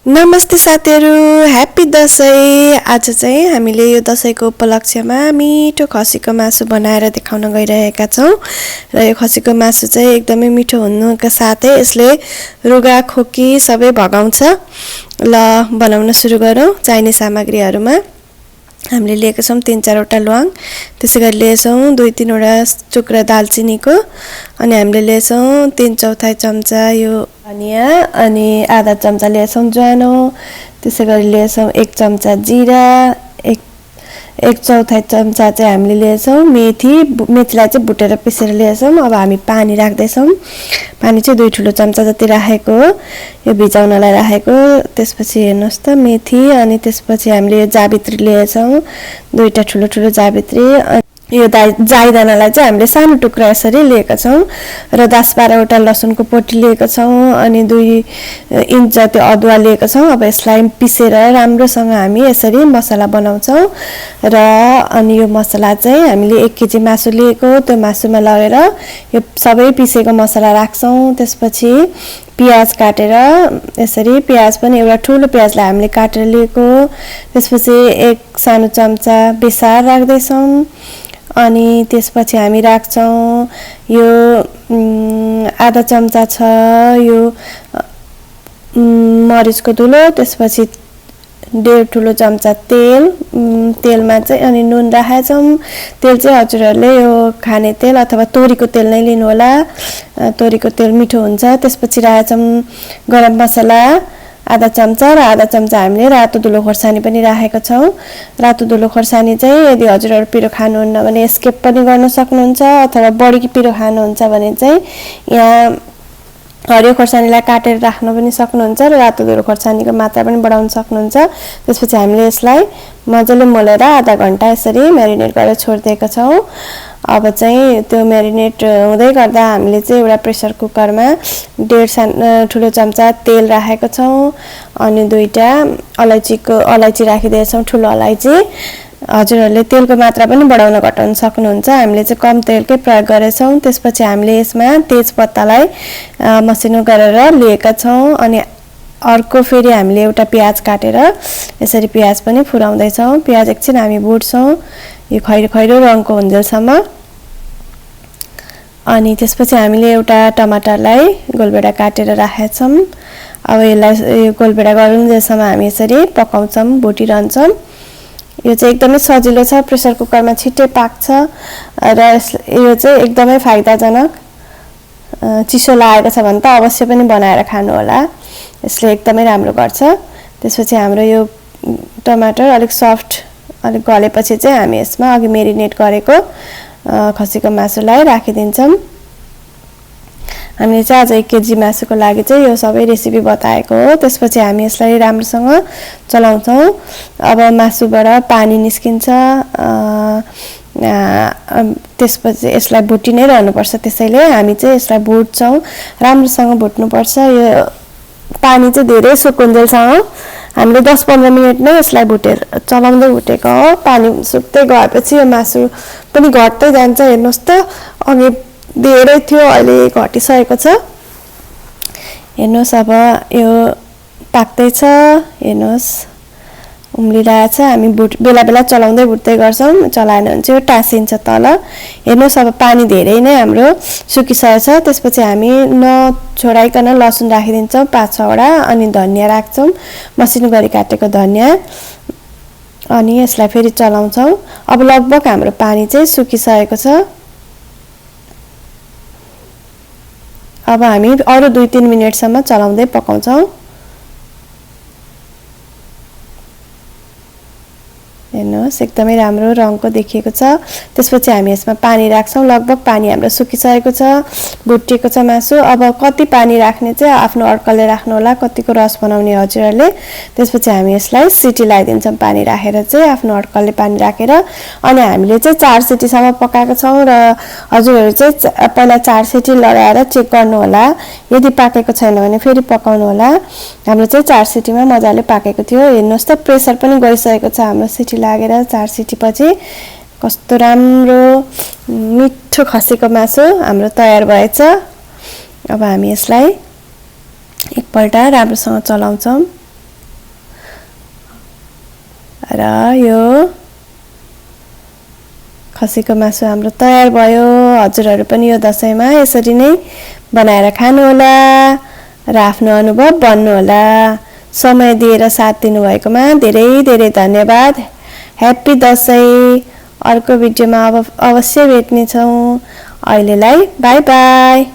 नमस्ते साथीहरु, ह्यापी दशैं। आज चाहिँ हामीले यो दशैंको उपलक्ष्यमा मिठो खसीको मासु बनाएर देखाउन गइरहेका छौं र यो खसीको मासु चाहिँ एकदमै मिठो हुनुका साथै यसले रुगा खोकी सबै भगाउँछ। ल बनाउन सुरु गरौँ। चाहिने सामग्रीहरुमा हामीले लिएका छौं 3-4 वटा ल्वाङ, त्यसैगरी लिएछौं 2-3 वटा टुक्रा दालचिनीको, अनि हामीले लिएछौं 3/4 चम्चा यो धनिया, अनि आधा चम्चा लिएछौं ज्वानो, त्यसैगरी लिएछौं 1 चम्चा जीरा, 1/4 चम्चा चाहिँ हामीले लिएछौं मेथीलाई चाहिँ भुटेर पिसेर लिएछौं। अब हामी पानी राख्दै छौं। पानी चाहिँ 2 ठुलो चम्चा जति राखेको हो, यो भिजाउनलाई राखेको। त्यसपछि हेर्नुस् त मेथी, अनि त्यसपछि हामीले यो जावित्री लिएछौं 2टा ठुलो ठुलो जावित्री। यो जाइदानालाई चाहिँ हामीले सानो टुक्रा यसरी लिएका छौं र 10-12 वटा लसुनको पोटी लिएका छौं, अनि 2 इन्च जति अदुवा लिएका छौं। अब यसलाई पिसेर राम्रोसँग हामी यसरी मसला बनाउँछौं र अनि यो मसला चाहिँ हामीले 1 केजी मासु लिएको, त्यो मासुमा लगेर यो सबै पिसेको मसला राख्छौं। त्यसपछि प्याज काटेर यसरी प्याज पनि एउटा ठुलो प्याजलाई हामीले काटेर लिएको, त्यसपछि 1 सानो चम्चा बेसार राख्दै छौं, अनि त्यसपछि हामी राख्छौं यो आधा चम्चा छ यो मरिचको धुलो, त्यसपछि 1.5 ठुलो चम्चा तेलमा चाहिँ अनि नुन राखेछौं। तेल चाहिँ हजुरहरुले यो खाने तेल अथवा तोरीको तेल नै लिनु होला, तोरीको तेल मिठो हुन्छ। त्यसपछि राखेछौं गरम मसला आधा चम्चा र आधा चम्चा हामीले रातो धुलो खोर्सानी पनि राखेका छौं। रातो धुलो खोर्सानी चाहिँ यदि हजुरहरु पिरो खानुहुन्न भने स्किप पनि गर्न सक्नुहुन्छ, अथवा बढी पिरो खानुहुन्छ भने चाहिँ यहाँ हरियो खोर्सानीलाई काटेर राख्न पनि सक्नुहुन्छ र रातो धुलो खोर्सानीको मात्रा पनि बढाउन सक्नुहुन्छ। त्यसपछि हामीले यसलाई मजाले मोलेर आधा घण्टा यसरी म्यारिनेट गरेर छोड्दिएका छौं। अब चाहिँ त्यो म्यारिनेट हुँदै गर्दा हामीले चाहिँ एउटा प्रेसर कुकरमा 1.5 ठुलो चम्चा तेल राखेका छौं, अनि 2टा अलैची राखिदिएछौं, ठुलो अलैची। हजुरहरुले तेलको मात्रा पनि बढाउन घटाउन सक्नुहुन्छ, हामीले चाहिँ कम तेलकै प्रयोग गरेछौं। त्यसपछि हामीले यसमा तेजपत्तालाई मसिनो गरेर लिएका छौं, अनि अर्को फेरि हामीले एउटा प्याज काटेर यसरी प्याज पनि फुराउँदै छौं। प्याज एकछिन हामी भुट्छौं यो खैरो खैरो रङको हुन्जेलसम्म, अनि त्यसपछि हामीले एउटा टमाटरलाई गोलबेडा काटेर राखेछौं। अब यसलाई गोलबेडा गरुन्जेलसम्म हामी यसरी पकाउँछौं, भुटिरहन्छौं। यो चाहिँ एकदमै सजिलो छ, प्रेसर कुकरमा छिट्टै पाक्छ र यो चाहिँ एकदमै फाइदाजनक। चिसो लागेको छ भने त अवश्य पनि बनाएर खानु होला, यसले एकदमै राम्रो गर्छ। त्यसपछि हाम्रो यो टमाटर अलिक सफ्ट अलिक गलेपछि चाहिँ हामी यसमा अघि मेरिनेट गरेको खसीको मासुलाई राखिदिन्छौं। हामीले चाहिँ आज 1 केजी मासुको लागि चाहिँ यो सबै रेसिपी बताएको हो। त्यसपछि हामी यसलाई राम्रोसँग चलाउँछौं। अब मासुबाट पानी निस्किन्छ, त्यसपछि यसलाई भुटिनै रहनुपर्छ, त्यसैले हामी चाहिँ यसलाई भुट्छौं, राम्रोसँग भुट्नुपर्छ। यो पानी चाहिँ धेरै सुकुन्जेलसँग हामीले 10-15 मिनेट नै यसलाई चलाउँदै भुटेको हो। पानी सुक्दै गएपछि यो मासु पनि घट्दै जान्छ। हेर्नुस् त अघि धेरै थियो, अहिले घटिसकेको छ। हेर्नुस् अब यो पाक्दै छ, हेर्नुस् उम्लिरहेछ। हामी बेला बेला चलाउँदै भुट्दै गर्छौं, चलाएन भने चाहिँ यो टाँसिन्छ तल। हेर्नुस् अब पानी धेरै नै हाम्रो सुकिसकेको छ। त्यसपछि हामी नछोडाइकन लसुन राखिदिन्छौं 5-6 वटा, अनि धनिया राख्छौं, मसिनो गरी काटेको धनिया, अनि यसलाई फेरि चलाउँछौं। अब लगभग हाम्रो पानी चाहिँ सुकिसकेको छ। अब हामी अरु 2-3 मिनेटसम्म चलाउँदै पकाउँछौं। हेर्नुस् एकदमै राम्रो रङको देखिएको छ। त्यसपछि हामी यसमा पानी राख्छौं, लगभग पानी हाम्रो सुकिसकेको छ, भुटिएको छ मासु। अब कति पानी राख्ने चाहिँ आफ्नो अड्कलले राख्नु होला, कतिको रस बनाउने हजुरहरुले। त्यसपछि हामी यसलाई सिटी लगाइदिन्छौं, पानी राखेर चाहिँ आफ्नो अड्कलले पानी राखेर, अनि हामीले चाहिँ 4 सिटीसम्म पकाएको छौं र हजुरहरु चाहिँ पहिला 4 सिटी लगाएर चेक गर्नु होला, यदि पाकेको छैन भने फेरि पकाउनु होला। हाम्रो चाहिँ 4 सिटीमा मजाले पाकेको थियो। हेर्नुस् त प्रेसर पनि गइसकेको छ हाम्रो सिटी लागेर 4 सिटी पछि। कस्तो राम्रो मिठो खसीको मासु हाम्रो तयार भएछ। अब हामी यसलाई एकपल्ट राम्रोसँग चलाउँछौं। र यो खसीको मासु हाम्रो तयार भयो। हजुरहरू पनि यो दशैंमा यसरी नै बनाएर खानुहोला र आफ्नो अनुभव भन्नुहोला। समय दिएर साथ दिनुभएकोमा धेरै धेरै धन्यवाद। ह्याप्पी दशैं। अर्को भिडियोमा अवश्य भेट्नेछौँ। अहिलेलाई बाई बाई।